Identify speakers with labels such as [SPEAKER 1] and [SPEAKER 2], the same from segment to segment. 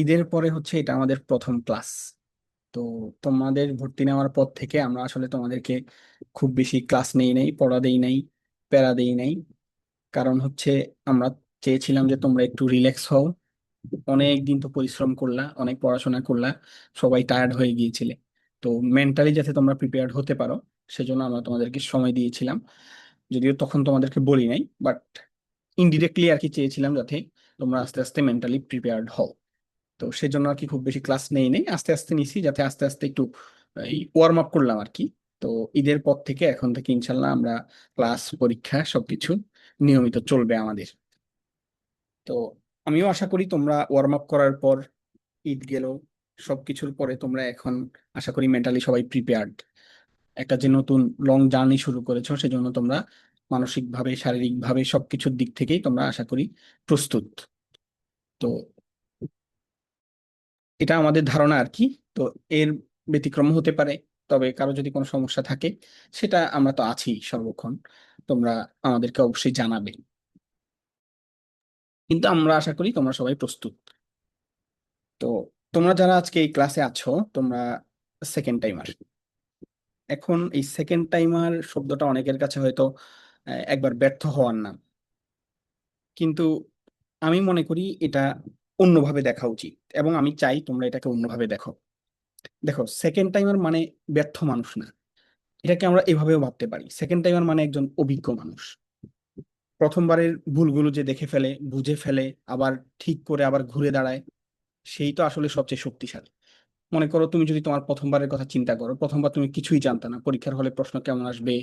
[SPEAKER 1] ঈদের পরে হচ্ছে এটা আমাদের প্রথম ক্লাস। তো তোমাদের ভর্তি নেওয়ার পর থেকে আমরা আসলে তোমাদেরকে খুব বেশি ক্লাস নেই নাই, পড়া দেই নাই, প্যারা দেই নাই। কারণ হচ্ছে আমরা চেয়েছিলাম যে তোমরা একটু রিল্যাক্স হও। অনেক দিন তো পরিশ্রম করলা, অনেক পড়াশোনা করলা, সবাই টায়ার্ড হয়ে গিয়েছিলে। তো মেন্টালি যাতে তোমরা প্রিপেয়ার্ড হতে পারো, সেজন্য আমরা তোমাদেরকে সময় দিয়েছিলাম। যদিও তখন তোমাদেরকে বলি নাই, বাট ইনডিরেক্টলি আর কি চেয়েছিলাম যাতে তোমরা আস্তে আস্তে মেন্টালি প্রিপেয়ার্ড হও। তো সেজন্য আর কি খুব বেশি ক্লাস নেই আস্তে আস্তে নিছি, যাতে আস্তে আস্তে একটু এই ওয়ার্ম আপ করলাম আর কি। তো ঈদের পর থেকে এখন থেকে ইনশাল্লাহ আমরা ক্লাস, পরীক্ষা সবকিছু নিয়মিত চলবে আমাদের। তো আমিও আশা করি তোমরা ওয়ার্ম আপ করার পর, ঈদ গেল, সবকিছুর পরে তোমরা এখন আশা করি মেন্টালি সবাই প্রিপেয়ার্ড। একটা যে নতুন লং জার্নি শুরু করেছো, সেজন্য তোমরা মানসিকভাবে, শারীরিকভাবে সবকিছুর দিক থেকেই তোমরা আশা করি প্রস্তুত। তো এটা আমাদের ধারণা আর কি। তো এর ব্যতিক্রম হতে পারে, তবে কারো যদি কোনো সমস্যা থাকে, সেটা আমরা তো আছি সর্বক্ষণ, তোমরা আমাদেরকে অবশ্যই জানাবে। কিন্তু আমরা আশা করি তোমরা সবাই প্রস্তুত। তো তোমরা যারা আজকে এই ক্লাসে আছো, তোমরা সেকেন্ড টাইমার। এখন এই সেকেন্ড টাইমার শব্দটা অনেকের কাছে হয়তো একবার ব্যর্থ হওয়ার নাম, কিন্তু আমি মনে করি এটা অন্যভাবে দেখা উচিত, এবং আমি চাই তোমরা এটাকে অন্যভাবে দেখো। দেখো, সেকেন্ড টাইমার মানে ব্যর্থ মানুষ না। এটাকে আমরা এভাবেও ভাবতে পারি, সেকেন্ড টাইমার মানে একজন অভিজ্ঞ মানুষ। প্রথমবারের ভুলগুলো যে দেখে ফেলে, বুঝে ফেলে, আবার ঠিক করে আবার ঘুরে দাঁড়ায়, সেই তো আসলে সবচেয়ে শক্তিশালী। মনে করো, তুমি যদি তোমার প্রথমবারের কথা চিন্তা করো, প্রথমবার তুমি কিছুই জানতে না, পরীক্ষার হলে প্রশ্ন কেমন আসবে,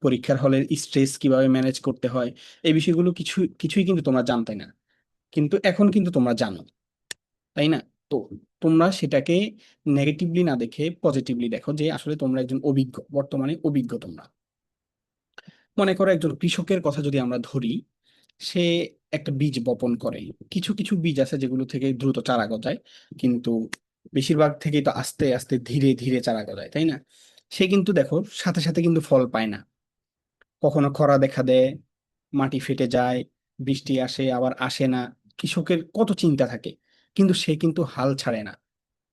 [SPEAKER 1] পরীক্ষার হলে স্ট্রেস কিভাবে ম্যানেজ করতে হয়, এই বিষয়গুলো কিছুই কিন্তু তোমরা জানতে না। কিন্তু এখন কিন্তু তোমরা জানো, তাই না? তো তোমরা সেটাকে নেগেটিভলি না দেখে পজিটিভলি দেখো, যে আসলে তোমরা একজন অভিজ্ঞ, বর্তমানে অভিজ্ঞ তোমরা। মনে করো একজন কৃষকের কথা যদি আমরা ধরি, সে একটা বীজ বপন করে। কিছু কিছু বীজ আছে যেগুলো থেকে দ্রুত চারা গজায়, কিন্তু বেশিরভাগ থেকেই তো আস্তে আস্তে ধীরে ধীরে চারা গজায়, তাই না? সে কিন্তু দেখো সাথে সাথে কিন্তু ফল পায় না। কখনো খরা দেখা দেয়, মাটি ফেটে যায়, বৃষ্টি আসে আবার আসে না। কৃষকের কত চিন্তা থাকে, কিন্তু সে কিন্তু হাল ছাড়ে না।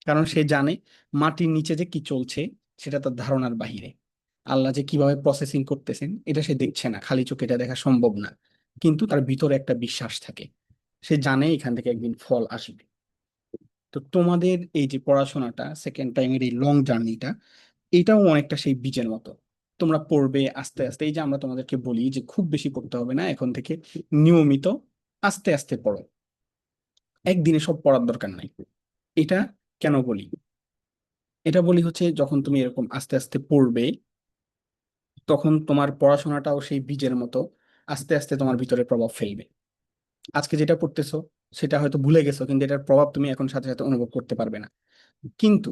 [SPEAKER 1] কারণ সে জানে মাটির নিচে যে কি চলছে, সেটা তার ধারণার বাহিরে। আল্লাহ যে কিভাবে প্রসেসিং করতেছেন, এটা সে দেখছে না, খালি চোখে এটা দেখা সম্ভব না। কিন্তু তার ভিতরে একটা বিশ্বাস থাকে, সে জানে এখান থেকে একদিন ফল আসবে। তো তোমাদের এই যে পড়াশোনাটা, সেকেন্ড টাইমের এই লং জার্নিটা, এটাও অনেকটা সেই বীজের মতো। তোমরা পড়বে আস্তে আস্তে, এই যে আমরা তোমাদেরকে বলি যে খুব বেশি পড়তে হবে না এখন থেকে, নিয়মিত আস্তে আস্তে পড়ো, একদিনে সব পড়ার দরকার নাই। এটা কেন বলি? এটা বলি হচ্ছে, যখন তুমি এরকম আস্তে আস্তে পড়বে, তখন তোমার পড়াশোনাটাও সেই বীজের মতো আস্তে আস্তে তোমার ভিতরে প্রভাব ফেলবে। আজকে যেটা পড়তেছো সেটা হয়তো ভুলে গেছো, কিন্তু এটার প্রভাব তুমি এখন সাথে সাথে অনুভব করতে পারবে না। কিন্তু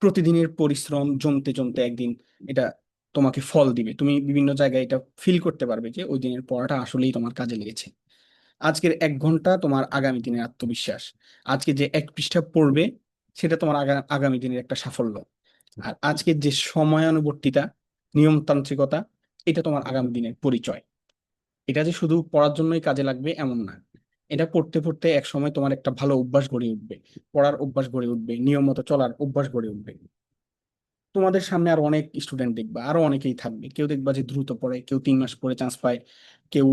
[SPEAKER 1] প্রতিদিনের পরিশ্রম জমতে জমতে একদিন এটা তোমাকে ফল দিবে। তুমি বিভিন্ন জায়গায় এটা ফিল করতে পারবে যে ওই দিনের পড়াটা আসলেই তোমার কাজে লেগেছে। আজকের 1 ঘন্টা তোমার আগামী দিনের আত্মবিশ্বাস। আজকে যে 1 পৃষ্ঠা পড়বে, সেটা তোমার আগামী দিনের একটা সাফল্য। আর আজকের যে সময়ানুবর্তিতা, নিয়মতান্ত্রিকতা, এটা তোমার আগামী দিনের পরিচয়। এটা যে শুধু পড়ার জন্যই কাজে লাগবে এমন না। এটা পড়তে পড়তে এক সময় তোমার একটা ভালো অভ্যাস গড়ে উঠবে, পড়ার অভ্যাস গড়ে উঠবে, নিয়ম মতো চলার অভ্যাস গড়ে উঠবে। তোমাদের সামনে আরো অনেক স্টুডেন্ট দেখবা, আরো অনেকেই থাকবে, কেউ দেখবা যে দ্রুত পড়ে, কেউ 3 মাস পরে চান্স পায়, কেউ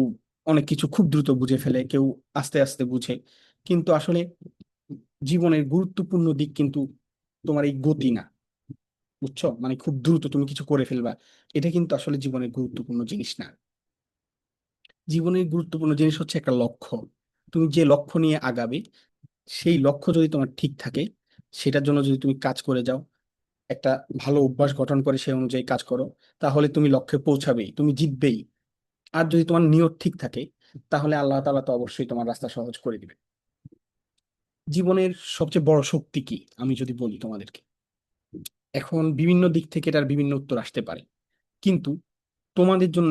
[SPEAKER 1] অনেক কিছু খুব দ্রুত বুঝে ফেলে, কেউ আস্তে আস্তে বুঝে। কিন্তু আসলে জীবনের গুরুত্বপূর্ণ দিক কিন্তু তোমার এই গতি না, বুঝছো? মানে খুব দ্রুত তুমি কিছু করে ফেলবা, এটা কিন্তু আসলে জীবনের গুরুত্বপূর্ণ জিনিস না। জীবনের গুরুত্বপূর্ণ জিনিস হচ্ছে একটা লক্ষ্য। তুমি যে লক্ষ্য নিয়ে আগাবে, সেই লক্ষ্য যদি তোমার ঠিক থাকে, সেটার জন্য যদি তুমি কাজ করে যাও, একটা ভালো অভ্যাস গঠন করে সেই অনুযায়ী কাজ করো, তাহলে তুমি লক্ষ্যে পৌঁছাবেই, তুমি জিতবেই। আর যদি তোমার নিয়ত ঠিক থাকে, তাহলে আল্লাহ তাআলা তো অবশ্যই তোমার রাস্তা সহজ করে দিবে। জীবনের সবচেয়ে বড় শক্তি কি আমি যদি বলি তোমাদেরকে, এখন বিভিন্ন দিক থেকে এটার বিভিন্ন উত্তর আসতে পারে, কিন্তু তোমাদের জন্য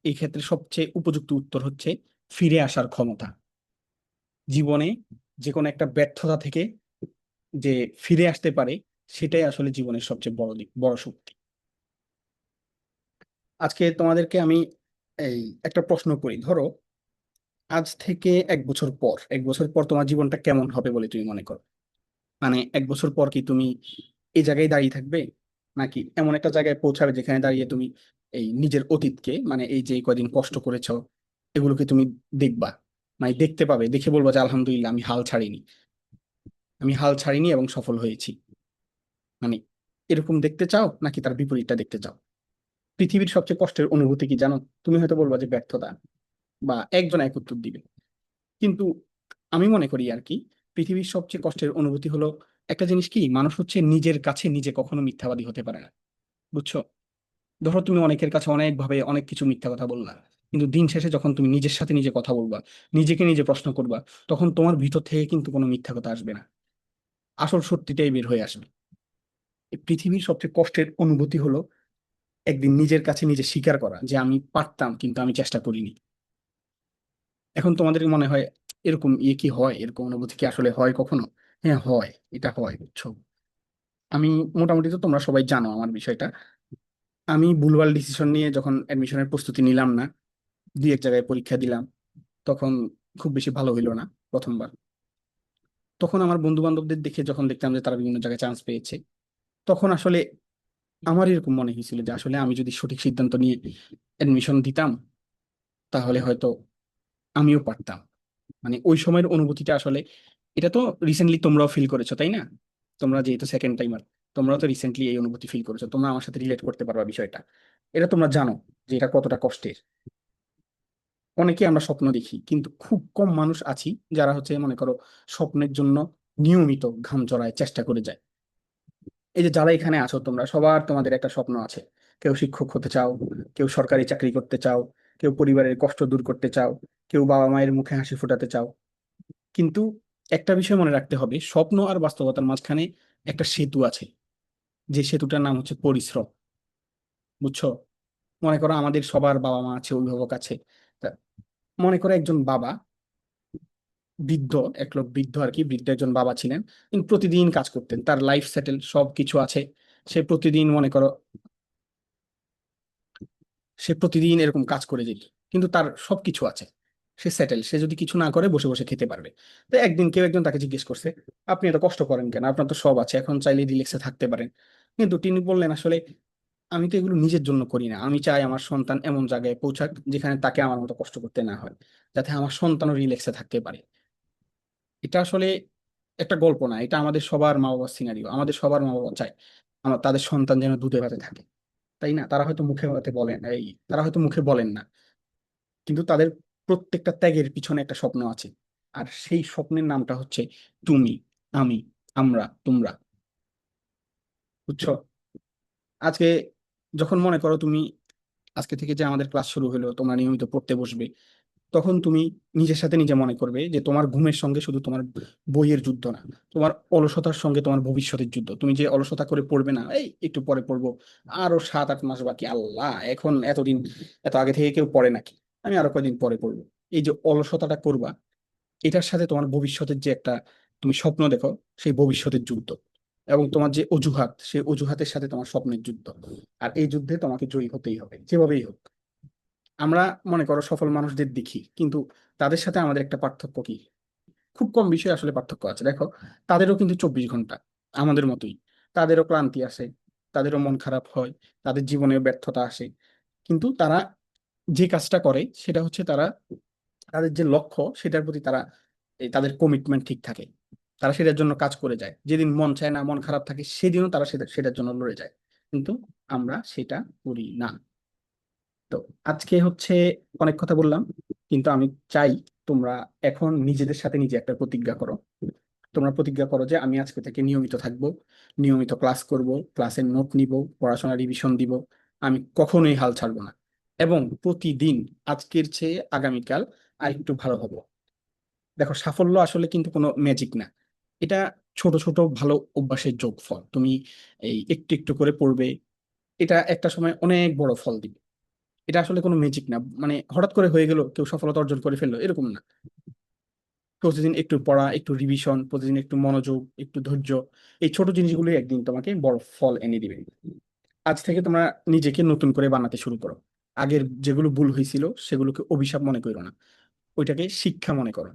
[SPEAKER 1] এই ক্ষেত্রে সবচেয়ে উপযুক্ত উত্তর হচ্ছে ফিরে আসার ক্ষমতা। জীবনে যে কোনো একটা ব্যর্থতা থেকে যে ফিরে আসতে পারে, সেটাই আসলে জীবনের সবচেয়ে বড় দিক, বড় শক্তি। আজকে তোমাদেরকে আমি এই একটা প্রশ্ন করি, ধরো আজ থেকে 1 বছর পর, 1 বছর পর তোমার জীবনটা কেমন হবে বলে তুমি মনে করো? মানে 1 বছর পর কি তুমি এই জায়গায় দাঁড়িয়ে থাকবে, নাকি এমন একটা জায়গায় পৌঁছাবে যেখানে দাঁড়িয়ে তুমি এই নিজের অতীতকে, মানে এই যে কয়দিন কষ্ট করেছো এগুলোকে তুমি দেখবা, মানে দেখতে পাবে, দেখে বলবা যে আলহামদুলিল্লাহ আমি হাল ছাড়িনি, আমি হাল ছাড়িনি এবং সফল হয়েছি। মানে এরকম দেখতে চাও নাকি তার বিপরীতটা দেখতে চাও? পৃথিবীর সবচেয়ে কষ্টের অনুভূতি কি জানো? তুমি হয়তো বলবা যে ব্যর্থতা, বা একজন এক উত্তর দিবে, কিন্তু আমি মনে করি আর কি, পৃথিবীর সবচেয়ে কষ্টের অনুভূতি হলো একটা জিনিস কি, মানুষ হচ্ছে নিজের কাছে নিজে কখনো মিথ্যাবাদী হতে পারে না। বুঝছো? ধরো তুমি অনেকের কাছে অনেক ভাবে অনেক কিছু মিথ্যা কথা বললা, কিন্তু দিন শেষে যখন তুমি নিজের সাথে নিজে কথা বলবা, নিজেকে নিজে প্রশ্ন করবা, তখন তোমার ভিতর থেকে কিন্তু কোনো মিথ্যা কথা আসবে না, আসল সত্যিটাই বের হয়ে আসবে। এই পৃথিবীর সবচেয়ে কষ্টের অনুভূতি হলো একদিন নিজের কাছে নিজে স্বীকার করা যে আমি পারতাম কিন্তু আমি চেষ্টা করিনি। এখন তোমাদের মনে হয় এরকম ইয়ে কি হয়, এরকম অনুভূতি কি আসলে হয় কখনো? হ্যাঁ হয়, এটা হয়, বুঝছো? আমি মোটামুটি তো তোমরা সবাই জানো আমার বিষয়টা। আমি ভুলভাল ডিসিশন নিয়ে যখন অ্যাডমিশনের প্রস্তুতি নিলাম না, দুই এক জায়গায় পরীক্ষা দিলাম, তখন খুব বেশি ভালো হইলো না প্রথমবার। তখন আমার বন্ধু বান্ধবদের দেখে যখন দেখতাম যে তারা বিভিন্ন জায়গায় চান্স পেয়েছে, তখন আসলে আমার এরকম মনে হয়েছিল যে আসলে আমি যদি সঠিক সিদ্ধান্ত নিয়ে অ্যাডমিশন দিতাম, তাহলে হয়তো আমিও পারতাম। মানে ওই সময়ের অনুভূতিটা আসলে, এটা তো রিসেন্টলি তোমরাও ফিল করেছো তাই না? তোমরা যেহেতু সেকেন্ড টাইমার, তোমরাও তো রিসেন্টলি এই অনুভূতি ফিল করেছো, তোমরা আমার সাথে রিলেট করতে পারবা বিষয়টা। এটা তোমরা জানো যে এটা কতটা কষ্টের। অনেকে আমরা স্বপ্ন দেখি, কিন্তু খুব কম মানুষ আছি যারা হচ্ছে মনে করো স্বপ্নের জন্য নিয়মিত ঘাম ঝরায় চেষ্টা করে যায়। এই যে যারা এখানে আছো তোমরা সবার তোমাদের একটা স্বপ্ন আছে। কেউ শিক্ষক হতে চাও, কেউ সরকারি চাকরি করতে চাও, কেউ পরিবারের কষ্ট দূর করতে চাও, কেউ বাবা মায়ের মুখে হাসি ফোটাতে চাও। কিন্তু একটা বিষয় মনে রাখতে হবে, স্বপ্ন আর বাস্তবতার মাঝখানে একটা সেতু আছে, যে সেতুটার নাম হচ্ছে পরিশ্রম। বুঝছো? মনে করো আমাদের সবার বাবা মা আছে, অভিভাবক আছে। তা মনে করো একজন বাবা, বৃদ্ধ, এক লোক বৃদ্ধ আর কি, বৃদ্ধ একজন বাবা ছিলেন, কিন্তু প্রতিদিন কাজ করতেন, তার লাইফ সেটেল, সব কিছু আছে। সে প্রতিদিন মনে করো, সে প্রতিদিন এরকম কাজ করে যেত, কিন্তু তার সবকিছু আছে, সে সেটেল, সে যদি কিছু না করে বসে বসে খেতে পারবে। তো একদিন কেউ একজন তাকে জিজ্ঞেস করছে, আপনি এত কষ্ট করেন কেন, আপনার তো সব আছে, এখন চাইলে রিল্যাক্সে থাকতে পারেন। কিন্তু তিনি বললেন আসলে আমি তো এগুলো নিজের জন্য করি না, আমি চাই আমার সন্তান এমন জায়গায় পৌঁছাক যেখানে তাকে আমার মতো কষ্ট করতে না হয়, যাতে আমার সন্তানও রিল্যাক্সে থাকতে পারে। এটা আসলে একটা গল্প না, এটা আমাদের সবার মা বাবার সিনারিও। আমাদের সবার মা বাবা চায় আমার তাদের সন্তান যেন দুধে ভাতে থাকে, তাই না? তারা হয়তো মুখে ভাতে বলেন, তারা হয়তো মুখে বলেন না, কিন্তু তাদের প্রত্যেকটা ত্যাগের পিছনে একটা স্বপ্ন আছে। আর সেই স্বপ্নের নামটা হচ্ছে তুমি, আমি, আমরা, তোমরা। বুঝছো? আজকে যখন মনে করো তুমি, আজকে থেকে যে আমাদের ক্লাস শুরু হলো, তোমরা নিয়মিত পড়তে বসবে, তখন তুমি নিজের সাথে নিজে মনে করবে যে তোমার ঘুমের সঙ্গে শুধু তোমার বইয়ের যুদ্ধ না, তোমার অলসতার সঙ্গে তোমার ভবিষ্যতের যুদ্ধ। তুমি যে অলসতা করে পড়বে না, এই একটু পরে পড়বো, আরো 7-8 মাস বাকি, আল্লাহ এখন এতদিন, এত আগে থেকে কেউ পড়ে নাকি, আমি আরো কয়দিন পরে পড়বো, এই যে অলসতাটা করবা, এটার সাথে তোমার ভবিষ্যতের যে একটা তুমি স্বপ্ন দেখো, সেই ভবিষ্যতের যুদ্ধ, এবং তোমার যে অজুহাত, সেই অজুহাতের সাথে তোমার স্বপ্নের যুদ্ধ। আর এই যুদ্ধে তোমাকে জয়ী হতেই হবে যেভাবেই হোক। আমরা মনে করো সফল মানুষদের দেখি, কিন্তু তাদের সাথে আমাদের একটা পার্থক্য কি, খুব কম বিষয়ে আসলে পার্থক্য আছে। দেখো, তাদেরও কিন্তু 24 ঘন্টা আমাদের মতোই, তাদেরও ক্লান্তি আসে, তাদেরও মন খারাপ হয়, তাদের জীবনে ব্যর্থতা আসে, কিন্তু তারা যে কাজটা করে সেটা হচ্ছে তারা তাদের যে লক্ষ্য সেটার প্রতি তারা তাদের কমিটমেন্ট ঠিক থাকে, তারা সেটার জন্য কাজ করে যায়। যেদিন মন চায় না, মন খারাপ থাকে, সেদিনও তারা সেটার জন্য লড়ে যায়। কিন্তু আমরা সেটা করি না। তো আজকে হচ্ছে অনেক কথা বললাম, কিন্তু আমি চাই তোমরা এখন নিজেদের সাথে নিজে একটা প্রতিজ্ঞা করো। তোমরা প্রতিজ্ঞা করো যে আমি আজকে থেকে নিয়মিত থাকবো, নিয়মিত ক্লাস করব, ক্লাসের নোট নিব, পড়াশোনা রিভিশন দিব, আমি কখনোই হাল ছাড়বো না, এবং প্রতিদিন আজকের চেয়ে আগামীকাল আর একটু ভালো হবো। দেখো, সাফল্য আসলে কিন্তু কোনো ম্যাজিক না, এটা ছোট ছোট ভালো অভ্যাসের যোগফল। তুমি এই একটু একটু করে পড়বে, এটা একটা সময় অনেক বড় ফল দিবে। এটা আসলে কোনো ম্যাজিক না, মানে হঠাৎ করে হয়ে গেল কেউ সফলতা অর্জন করে ফেললো এরকম না। প্রতিদিন একটু পড়া, একটু রিভিশন, প্রতিদিন একটু মনোযোগ, একটু ধৈর্য, এই ছোট জিনিসগুলোই একদিন তোমাকে বড় ফল এনে দিবে। আজ থেকে তোমরা নিজেকে নতুন করে বানাতে শুরু করো। আগের যেগুলো ভুল হয়েছিল সেগুলোকে অভিশাপ মনে করো না, ওইটাকে শিক্ষা মনে করো।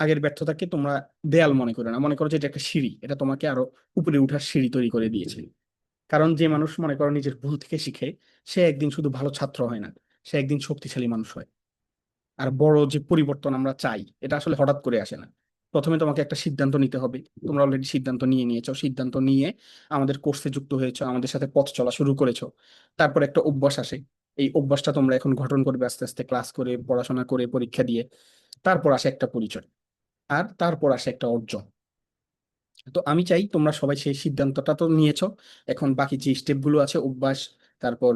[SPEAKER 1] আগের ব্যর্থতাকে তোমরা দেয়াল মনে করো না, মনে করো যে এটা একটা সিঁড়ি, এটা তোমাকে আরো উপরে উঠার সিঁড়ি তৈরি করে দিয়েছে। কারণ যে মানুষ মনে করো নিজের ভুল থেকে শিখে, সে একদিন শুধু ভালো ছাত্র হয় না, সে একদিন শক্তিশালী মানুষ হয়। আর বড় যে পরিবর্তন আমরা চাই, এটা আসলে হঠাৎ করে আসে না। প্রথমে তোমাকে একটা সিদ্ধান্ত নিতে হবে। তোমরা অলরেডি সিদ্ধান্ত নিয়ে নিয়েছো, সিদ্ধান্ত নিয়ে আমাদের কোর্সে যুক্ত হয়েছো, আমাদের সাথে পথ চলা শুরু করেছো। তারপর একটা অভ্যাস আসে। এই অভ্যাসটা তোমরা এখন গঠন করবে আস্তে আস্তে, ক্লাস করে, পড়াশোনা করে, পরীক্ষা দিয়ে। তারপর আসে একটা পরিচয়, আর তারপর আসে একটা অর্জন। তো আমি চাই তোমরা সবাই সেই সিদ্ধান্তটা তো নিয়েছো, এখন বাকি যে স্টেপ গুলো আছে, অভ্যাস, তারপর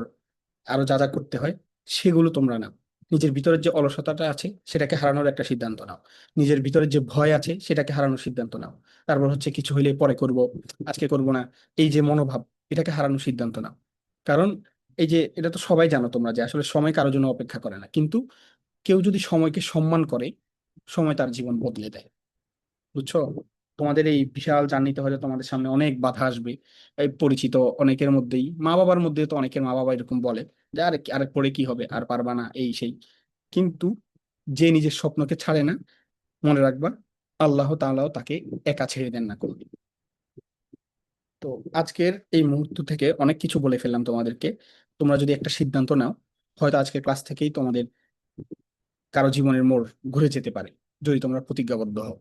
[SPEAKER 1] আরো যা যা করতে হয়, সেগুলো তোমরা নাও। নিজের ভিতরের যে অলসতাটা আছে সেটাকে হারানোর একটা সিদ্ধান্ত নাও। নিজের ভিতরে যে ভয় আছে সেটাকে হারানোর সিদ্ধান্ত নাও। তারপর হচ্ছে কিছু হইলে পরে করব, আজকে করব না, এই যে মনোভাব, এটাকে হারানোর সিদ্ধান্ত নাও। কারণ এই যে এটা তো সবাই জানো তোমরা, যে আসলে সময় কারোর জন্য অপেক্ষা করে না, কিন্তু কেউ যদি সময়কে সম্মান করে, সময় তার জীবন বদলে দেয়। বুঝছো? তোমাদের এই বিশাল জার্নিতে হয়তো তোমাদের সামনে অনেক বাধা আসবে। এই পরিচিত অনেকের মধ্যেই, মা বাবার মধ্যে তো অনেকের মা বাবা এরকম বলে যে আরে আরেক পরে কি হবে, আর পারবা না, এই সেই। কিন্তু যে নিজের স্বপ্নকে ছাড়ে না, মনে রাখবা, আল্লাহ তাআলাও তাকে একা ছেড়ে দেন না কোনোদিন। তো আজকের এই মুহূর্ত থেকে অনেক কিছু বলে ফেললাম তোমাদেরকে। তোমরা যদি একটা সিদ্ধান্ত নাও, হয়তো আজকের ক্লাস থেকেই তোমাদের কারো জীবনের মোড় ঘুরে যেতে পারে, যদি তোমরা প্রতিজ্ঞাবদ্ধ হও।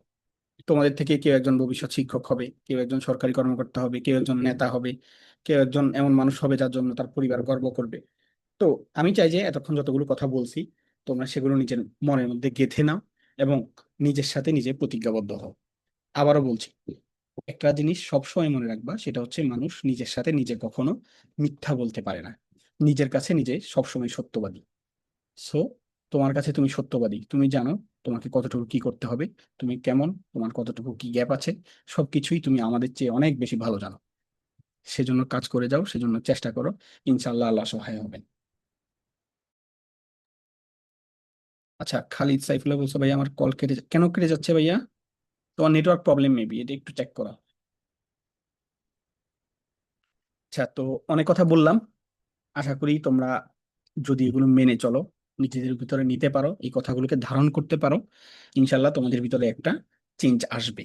[SPEAKER 1] তোমাদের থেকে কেউ একজন ভবিষ্যৎ শিক্ষক হবে, কেউ একজন সরকারি কর্মকর্তা হবে, কেউ একজন নেতা হবে, কেউ একজন এমন মানুষ হবে যার জন্য তার পরিবার গর্ব করবে। তো আমি চাই যে এতক্ষণ যতগুলো কথা বলছি, তোমরা সেগুলো নিজের মনের মধ্যে গেঁথে নাও এবং নিজের সাথে নিজে প্রতিজ্ঞাবদ্ধ হও। আবারও বলছি, একটা জিনিস সবসময় মনে রাখবা, সেটা হচ্ছে মানুষ নিজের সাথে নিজে কখনো মিথ্যা বলতে পারে না। নিজের কাছে নিজে সবসময় সত্যবাদী। সো তোমার কাছে তুমি সত্যবাদী, তুমি জানো তোমাকে কতটুকু কি করতে হবে, তুমি কেমন, তোমার কতটুকু কি গ্যাপ আছে, সবকিছুই তুমি আমাদের চেয়ে অনেক বেশি ভালো জানো। সেজন্য কাজ করে যাও, সেজন্য চেষ্টা করো। ইনশাআল্লাহ আল্লাহ সহায় হবেন। আচ্ছা, খালিদ সাইফুল্লাহ বলছো ভাইয়া আমার কল কেটে কেন কেটে যাচ্ছে ভাইয়া? তোমার নেটওয়ার্ক প্রবলেম মেবি, এটা একটু চেক করো। আচ্ছা, তো অনেক কথা বললাম। আশা করি তোমরা যদি এগুলো মেনে চলো, নিজেদের ভিতরে নিতে পারো, এই কথাগুলোকে ধারণ করতে পারো, ইনশাল্লাহ তোমাদের ভিতরে একটা চেঞ্জ আসবে।